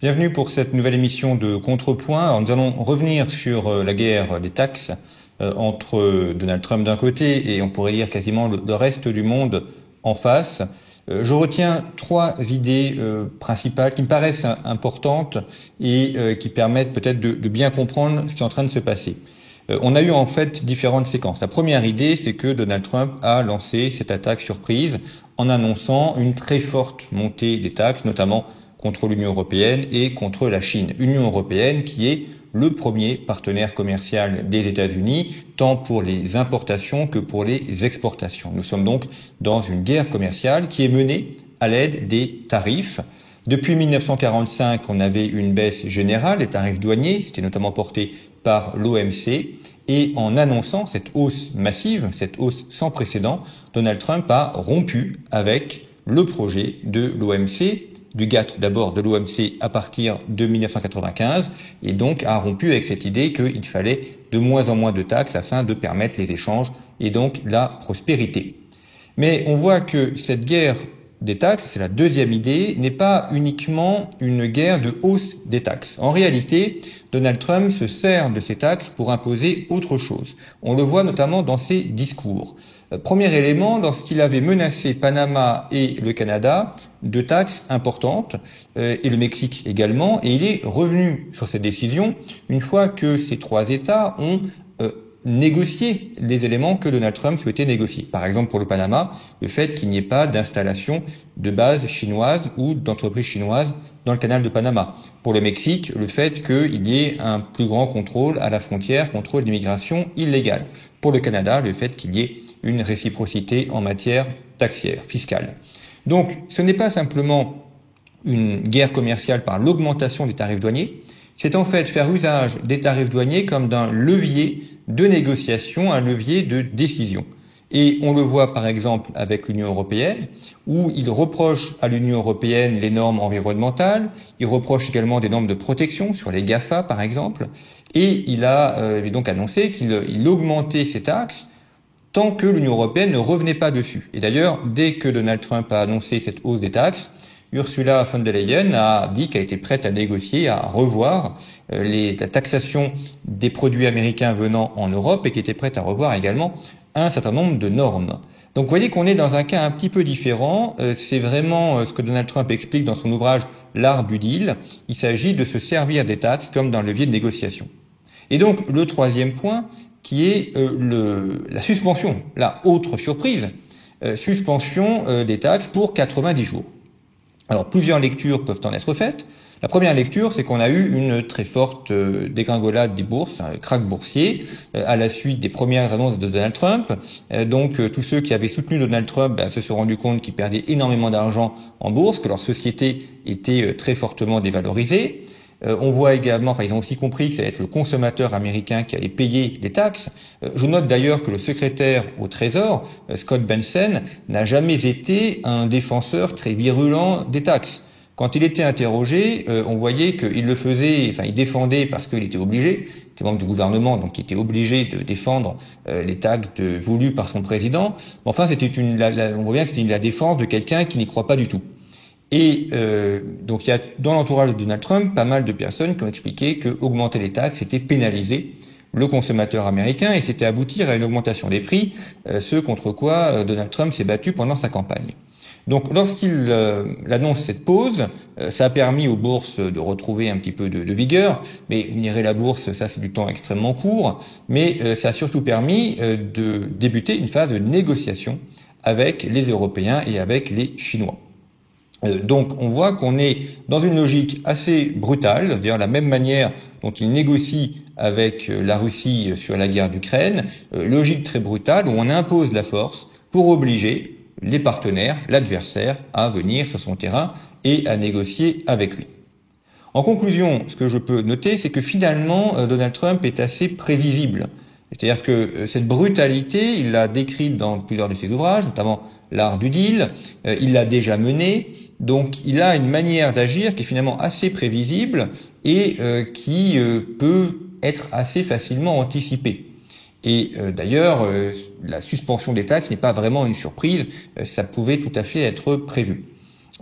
Bienvenue pour cette nouvelle émission de Contrepoint. Alors, nous allons revenir sur la guerre des taxes entre Donald Trump d'un côté et on pourrait dire quasiment le reste du monde en face. Je retiens trois idées principales qui me paraissent importantes et qui permettent peut-être de bien comprendre ce qui est en train de se passer. On a eu en fait différentes séquences. La première idée, c'est que Donald Trump a lancé cette attaque surprise en annonçant une très forte montée des taxes, notamment contre l'Union européenne et contre la Chine. Union européenne qui est le premier partenaire commercial des États-Unis, tant pour les importations que pour les exportations. Nous sommes donc dans une guerre commerciale qui est menée à l'aide des tarifs. Depuis 1945, on avait une baisse générale des tarifs douaniers, c'était notamment porté par l'OMC, et en annonçant cette hausse massive, cette hausse sans précédent, Donald Trump a rompu avec le projet de l'OMC, du GATT d'abord, de l'OMC à partir de 1995, et donc a rompu avec cette idée qu'il fallait de moins en moins de taxes afin de permettre les échanges et donc la prospérité. Mais on voit que cette guerre des taxes, c'est la deuxième idée, n'est pas uniquement une guerre de hausse des taxes. En réalité, Donald Trump se sert de ces taxes pour imposer autre chose. On le voit notamment dans ses discours. Premier élément, lorsqu'il avait menacé Panama et le Canada de taxes importantes, et le Mexique également, et il est revenu sur cette décision une fois que ces trois États ont négocier les éléments que Donald Trump souhaitait négocier. Par exemple, pour le Panama, le fait qu'il n'y ait pas d'installation de base chinoise ou d'entreprise chinoise dans le canal de Panama. Pour le Mexique, le fait qu'il y ait un plus grand contrôle à la frontière, contrôle d'immigration illégale. Pour le Canada, le fait qu'il y ait une réciprocité en matière taxière, fiscale. Donc, ce n'est pas simplement une guerre commerciale par l'augmentation des tarifs douaniers, c'est en fait faire usage des tarifs douaniers comme d'un levier de négociation, un levier de décision. Et on le voit par exemple avec l'Union européenne, où il reproche à l'Union européenne les normes environnementales, il reproche également des normes de protection sur les GAFA par exemple, et il a donc annoncé qu'il augmentait ces taxes tant que l'Union européenne ne revenait pas dessus. Et d'ailleurs, dès que Donald Trump a annoncé cette hausse des taxes, Ursula von der Leyen a dit qu'elle était prête à négocier, à revoir la taxation des produits américains venant en Europe et qui était prête à revoir également un certain nombre de normes. Donc vous voyez qu'on est dans un cas un petit peu différent. C'est vraiment ce que Donald Trump explique dans son ouvrage L'art du deal. Il s'agit de se servir des taxes comme d'un levier de négociation. Et donc le troisième point qui est la suspension, la autre surprise, suspension des taxes pour 90 jours. Alors, plusieurs lectures peuvent en être faites. La première lecture, c'est qu'on a eu une très forte dégringolade des bourses, un krach boursier, à la suite des premières annonces de Donald Trump. Donc, tous ceux qui avaient soutenu Donald Trump se sont rendus compte qu'ils perdaient énormément d'argent en bourse, que leur société était très fortement dévalorisée. On voit également, ils ont aussi compris que ça allait être le consommateur américain qui allait payer les taxes. Je note d'ailleurs que le secrétaire au Trésor, Scott Bessent, n'a jamais été un défenseur très virulent des taxes. Quand il était interrogé, on voyait qu'il le faisait, il défendait parce qu'il était obligé, il était membre du gouvernement, donc il était obligé de défendre les taxes voulues par son président. Enfin, on voit bien que c'était la défense de quelqu'un qui n'y croit pas du tout. Et donc il y a dans l'entourage de Donald Trump pas mal de personnes qui ont expliqué que augmenter les taxes c'était pénaliser le consommateur américain et c'était aboutir à une augmentation des prix, ce contre quoi Donald Trump s'est battu pendant sa campagne. Donc lorsqu'il annonce cette pause, ça a permis aux bourses de retrouver un petit peu de vigueur, mais vous me direz la bourse, ça c'est du temps extrêmement court, mais ça a surtout permis de débuter une phase de négociation avec les Européens et avec les Chinois. Donc on voit qu'on est dans une logique assez brutale, c'est-à-dire la même manière dont il négocie avec la Russie sur la guerre d'Ukraine, logique très brutale où on impose la force pour obliger les partenaires, l'adversaire, à venir sur son terrain et à négocier avec lui. En conclusion, ce que je peux noter, c'est que finalement Donald Trump est assez prévisible. C'est-à-dire que cette brutalité, il l'a décrite dans plusieurs de ses ouvrages, notamment L'art du deal, il l'a déjà menée, donc il a une manière d'agir qui est finalement assez prévisible et qui peut être assez facilement anticipée. Et d'ailleurs, la suspension des taxes n'est pas vraiment une surprise, ça pouvait tout à fait être prévu.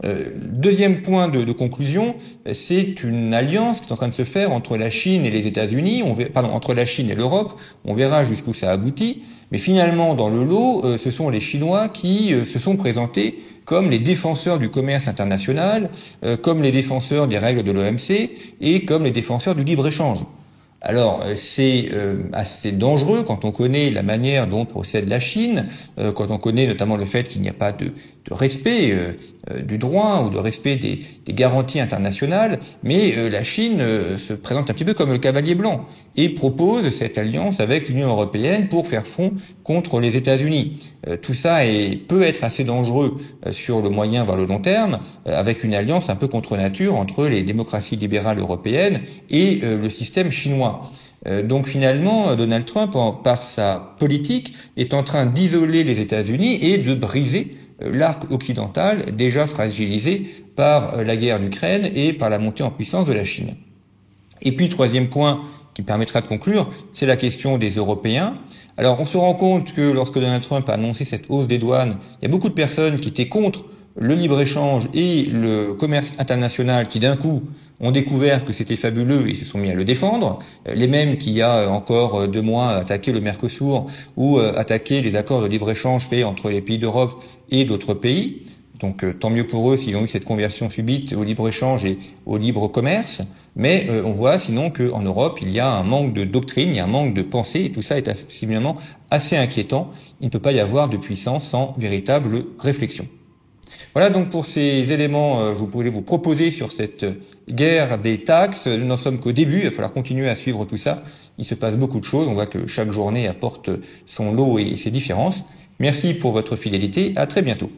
Deuxième point de conclusion, c'est une alliance qui est en train de se faire entre la Chine et les États-Unis, entre la Chine et l'Europe. On verra jusqu'où ça aboutit. Mais finalement, dans le lot, ce sont les Chinois qui se sont présentés comme les défenseurs du commerce international, comme les défenseurs des règles de l'OMC et comme les défenseurs du libre-échange. Alors, c'est assez dangereux quand on connaît la manière dont procède la Chine, quand on connaît notamment le fait qu'il n'y a pas de respect du droit ou de respect des garanties internationales, mais la Chine se présente un petit peu comme le cavalier blanc et propose cette alliance avec l'Union européenne pour faire front contre les États-Unis. Tout ça peut être assez dangereux sur le moyen voire le long terme, avec une alliance un peu contre nature entre les démocraties libérales européennes et le système chinois. Donc finalement, Donald Trump, par sa politique, est en train d'isoler les États-Unis et de briser l'arc occidental déjà fragilisé par la guerre d'Ukraine et par la montée en puissance de la Chine. Et puis, troisième point qui permettra de conclure, c'est la question des Européens. Alors, on se rend compte que lorsque Donald Trump a annoncé cette hausse des douanes, il y a beaucoup de personnes qui étaient contre le libre-échange et le commerce international qui, d'un coup, ont découvert que c'était fabuleux et se sont mis à le défendre. Les mêmes qui, il y a encore 2 mois, attaquaient le Mercosur ou attaquaient les accords de libre-échange faits entre les pays d'Europe et d'autres pays. Donc tant mieux pour eux s'ils ont eu cette conversion subite au libre-échange et au libre-commerce. Mais on voit sinon qu'en Europe, il y a un manque de doctrine, il y a un manque de pensée, et tout ça est finalement assez inquiétant. Il ne peut pas y avoir de puissance sans véritable réflexion. Voilà donc pour ces éléments je voulais vous proposer sur cette guerre des taxes. Nous n'en sommes qu'au début, il va falloir continuer à suivre tout ça. Il se passe beaucoup de choses, on voit que chaque journée apporte son lot et ses différences. Merci pour votre fidélité, à très bientôt.